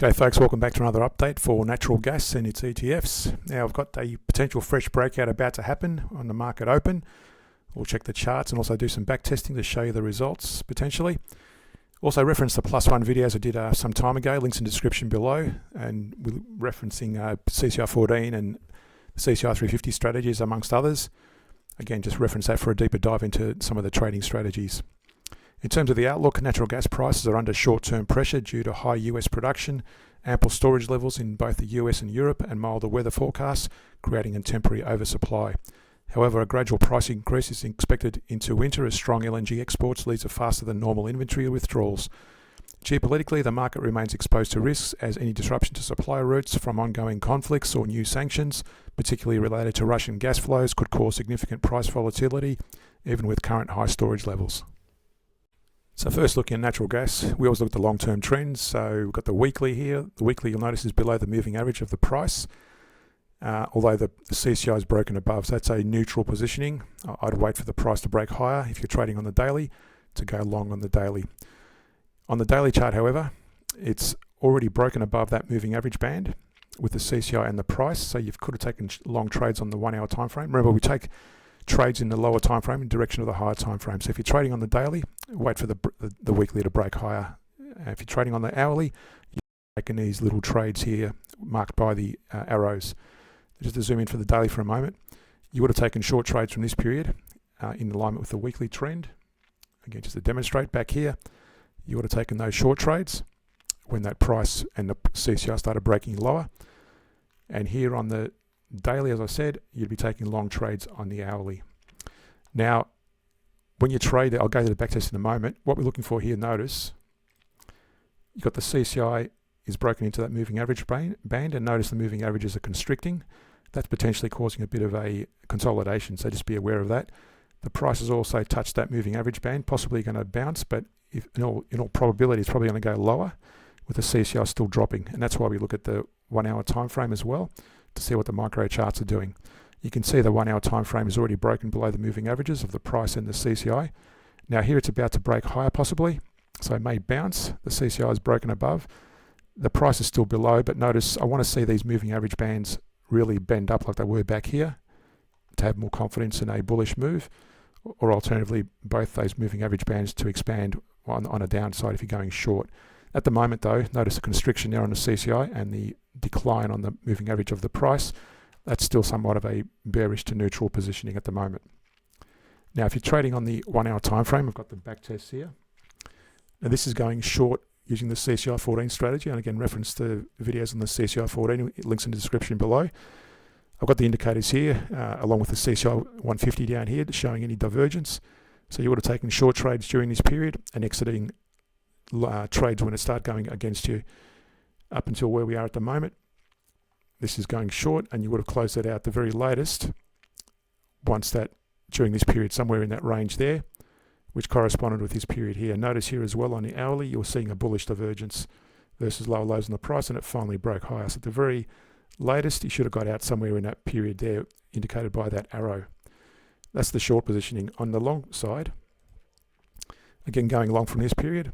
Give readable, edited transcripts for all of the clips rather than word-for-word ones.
G'day folks, welcome back to another update for natural gas and its ETFs. Now I've got a potential fresh breakout about to happen on the market open. We'll check the charts and also do some back testing to show you the results potentially. Also reference the plus one videos I did some time ago, links in the description below, and we're referencing CCI 14 and CCI 350 strategies amongst others. Again, just reference that for a deeper dive into some of the trading strategies. In terms of the outlook, natural gas prices are under short-term pressure due to high US production, ample storage levels in both the US and Europe, and milder weather forecasts, creating a temporary oversupply. However, a gradual price increase is expected into winter as strong LNG exports lead to faster than normal inventory withdrawals. Geopolitically, the market remains exposed to risks as any disruption to supply routes from ongoing conflicts or new sanctions, particularly related to Russian gas flows, could cause significant price volatility, even with current high storage levels. So first looking at natural gas, we always look at the long-term trends. So we've got the weekly here. The weekly, you'll notice, is below the moving average of the price, although the CCI is broken above. So that's a neutral positioning. I'd wait for the price to break higher if you're trading on the daily to go long on the daily. On the daily chart, however, it's already broken above that moving average band with the CCI and the price. So you could have taken long trades on the 1 hour time frame. Remember, we take trades in the lower time frame in direction of the higher time frame. So if you're trading on the daily, wait for the weekly to break higher. If you're trading on the hourly, you're taking these little trades here marked by the arrows. Just to zoom in for the daily for a moment, you would have taken short trades from this period in alignment with the weekly trend. Again, just to demonstrate back here, you would have taken those short trades when that price and the CCI started breaking lower. And here on the daily, as I said, you'd be taking long trades on the hourly. Now, when you trade, I'll go to the backtest in a moment. What we're looking for here, notice, you've got the CCI is broken into that moving average band, and notice the moving averages are constricting. That's potentially causing a bit of a consolidation, so just be aware of that. The price has also touched that moving average band, possibly going to bounce, but in all probability, it's probably going to go lower with the CCI still dropping, and that's why we look at the 1 hour time frame as well, to see what the micro charts are doing. You can see the 1 hour time frame is already broken below the moving averages of the price and the CCI. Now here it's about to break higher possibly, so it may bounce. The CCI is broken above. The price is still below, but notice I want to see these moving average bands really bend up like they were back here to have more confidence in a bullish move, or alternatively both those moving average bands to expand on a downside if you're going short. At the moment though, notice the constriction there on the CCI and the decline on the moving average of the price. That's still somewhat of a bearish to neutral positioning at the moment. Now if you're trading on the 1 hour time frame, I've got the back test here. Now this is going short using the CCI 14 strategy, and again reference the videos on the CCI 14, links in the description below. I've got the indicators here along with the CCI 150 down here showing any divergence. So you would have taken short trades during this period and exiting trades when it started going against you up until where we are at the moment. This is going short, and you would have closed that out the very latest once that during this period somewhere in that range there, which corresponded with this period here. Notice here as well on the hourly, you're seeing a bullish divergence versus lower lows on the price, and it finally broke higher. So at the very latest, you should have got out somewhere in that period there, indicated by that arrow. That's the short positioning. On the long side, again going long from this period,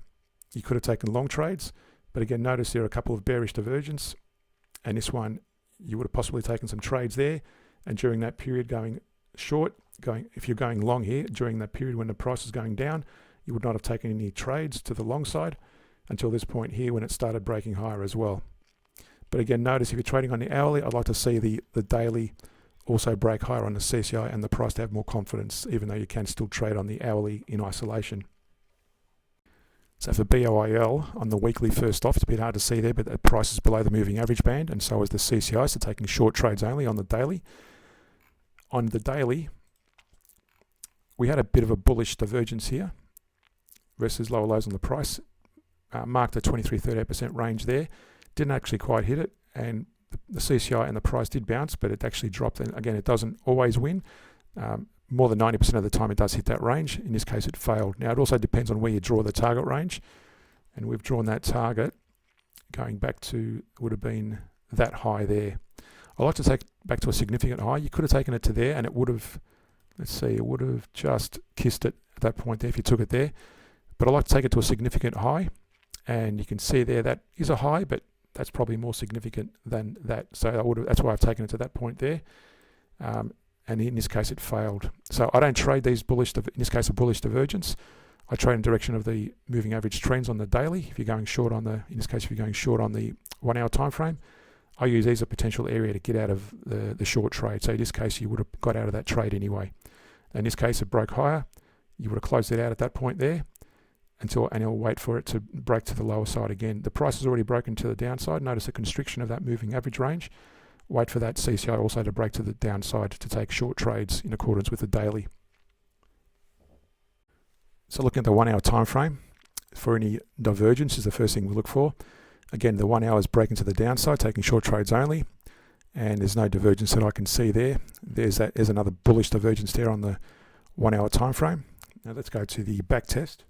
you could have taken long trades, but again notice there are a couple of bearish divergence, and this one you would have possibly taken some trades there, and during that period going short, if you're going long here during that period when the price is going down, you would not have taken any trades to the long side until this point here when it started breaking higher as well. But again, notice if you're trading on the hourly, I'd like to see the daily also break higher on the CCI and the price to have more confidence, even though you can still trade on the hourly in isolation. So for BOIL on the weekly, first off, it's a bit hard to see there, but the price is below the moving average band, and so is the CCI, so taking short trades only on the daily. On the daily, we had a bit of a bullish divergence here versus lower lows on the price. Marked a 23-38% range there. Didn't actually quite hit it, and the CCI and the price did bounce, but it actually dropped. And again, it doesn't always win. More than 90% of the time it does hit that range. In this case, it failed. Now, it also depends on where you draw the target range, and we've drawn that target going back to, would have been that high there. I like to take back to a significant high. You could have taken it to there, and it would have, let's see, it would have just kissed it at that point there if you took it there. But I like to take it to a significant high, and you can see there that is a high, but that's probably more significant than that. So that's why I've taken it to that point there. And in this case, it failed. So I don't trade these bullish, in this case, a bullish divergence. I trade in direction of the moving average trends on the daily. If you're going short on in this case, if you're going short on the 1 hour time frame, I use these as a potential area to get out of the short trade. So in this case, you would have got out of that trade anyway. In this case, it broke higher. You would have closed it out at that point there and it'll wait for it to break to the lower side again. The price has already broken to the downside. Notice a constriction of that moving average range. Wait for that CCI also to break to the downside to take short trades in accordance with the daily. So looking at the 1 hour time frame, for any divergence is the first thing we look for. Again, the 1 hour is breaking to the downside, taking short trades only, and there's no divergence that I can see there. There's another bullish divergence there on the 1 hour time frame. Now let's go to the back test.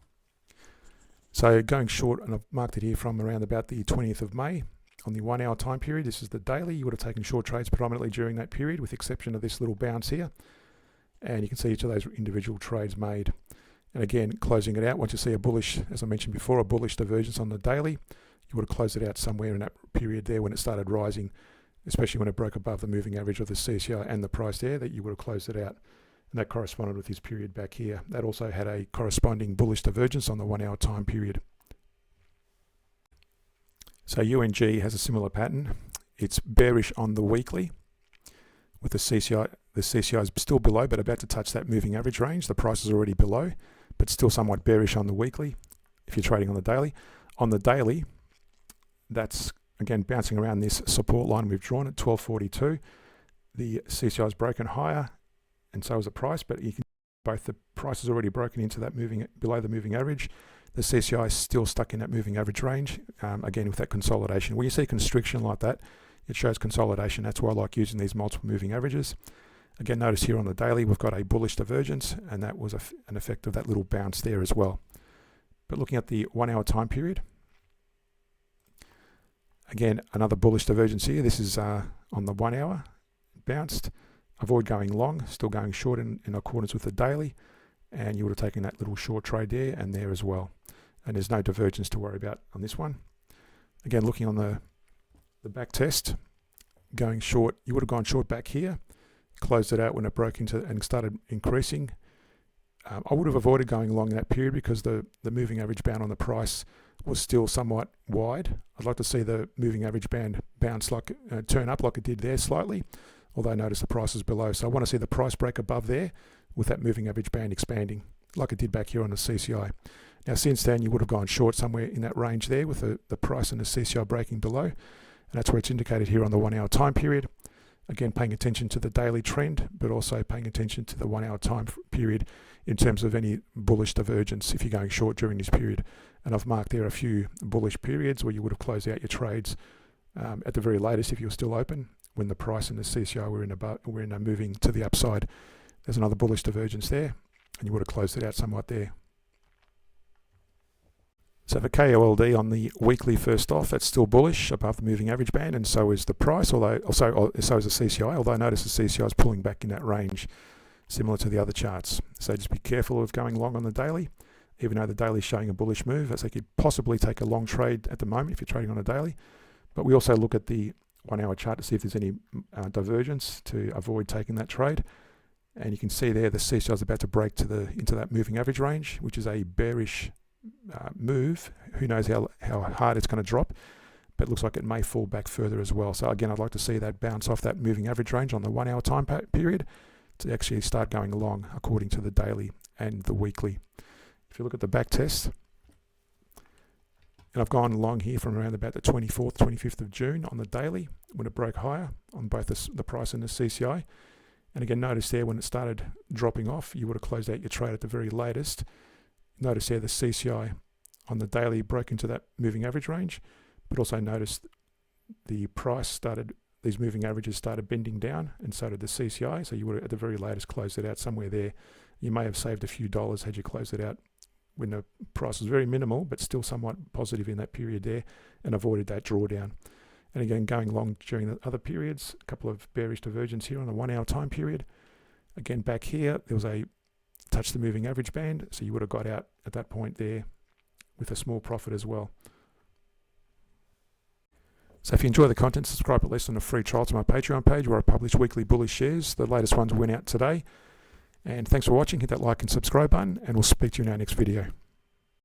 So going short, and I've marked it here from around about the 20th of May on the 1 hour time period. This is the daily. You would have taken short trades predominantly during that period, with the exception of this little bounce here. And you can see each of those individual trades made. And again, closing it out, once you see a bullish, as I mentioned before, a bullish divergence on the daily, you would have closed it out somewhere in that period there when it started rising, especially when it broke above the moving average of the CCI and the price there, that you would have closed it out. And that corresponded with this period back here. That also had a corresponding bullish divergence on the 1 hour time period. So UNG has a similar pattern. It's bearish on the weekly, with the CCI. The CCI is still below, but about to touch that moving average range. The price is already below, but still somewhat bearish on the weekly if you're trading on the daily. On the daily, that's again bouncing around this support line we've drawn at 1242. The CCI is broken higher, and so is the price, but you can both the price is already broken into that below the moving average. The CCI is still stuck in that moving average range, again with that consolidation. When you see constriction like that, it shows consolidation. That's why I like using these multiple moving averages. Again, notice here on the daily, we've got a bullish divergence, and that was an effect of that little bounce there as well. But looking at the 1 hour time period, again, another bullish divergence here. This is on the 1 hour, bounced. Avoid going long, still going short in accordance with the daily, and you would have taken that little short trade there and there as well. And there's no divergence to worry about on this one. Again, looking on the back test, going short, you would have gone short back here, closed it out when it broke into and started increasing. I would have avoided going long in that period because the moving average band on the price was still somewhat wide. I'd like to see the moving average band bounce turn up like it did there slightly, although notice the price is below. So I want to see the price break above there with that moving average band expanding like it did back here on the CCI. Now since then you would have gone short somewhere in that range there with the price and the CCI breaking below, and that's where it's indicated here on the 1 hour time period. Again, paying attention to the daily trend, but also paying attention to the 1 hour time period in terms of any bullish divergence if you're going short during this period. And I've marked there a few bullish periods where you would have closed out your trades at the very latest if you're still open, when the price and the CCI were in a moving to the upside. There's another bullish divergence there, and you would have closed it out somewhat there. So for KOLD on the weekly first off, that's still bullish above the moving average band, and so is the price, so is the CCI, although notice the CCI is pulling back in that range, similar to the other charts. So just be careful of going long on the daily, even though the daily is showing a bullish move. So you could possibly take a long trade at the moment if you're trading on a daily. But we also look at the 1 hour chart to see if there's any divergence to avoid taking that trade. And you can see there the CCI is about to break into that moving average range, which is a bearish move. Who knows how hard it's going to drop, but it looks like it may fall back further as well. So again, I'd like to see that bounce off that moving average range on the 1 hour time period to actually start going along according to the daily and the weekly. If you look at the back test, and I've gone along here from around about the 24th, 25th of June on the daily when it broke higher on both the price and the CCI. And again, notice there when it started dropping off, you would have closed out your trade at the very latest. Notice there the CCI on the daily broke into that moving average range, but also notice the price these moving averages started bending down, and so did the CCI. So you would have at the very latest closed it out somewhere there. You may have saved a few dollars had you closed it out when the price was very minimal, but still somewhat positive in that period there, and avoided that drawdown. And again, going long during the other periods, a couple of bearish divergence here on the 1 hour time period. Again, back here, there was a touch the moving average band, so you would have got out at that point there with a small profit as well. So if you enjoy the content, subscribe at least on a free trial to my Patreon page where I publish weekly bullish shares. The latest ones went out today. And thanks for watching. Hit that like and subscribe button, and we'll speak to you in our next video.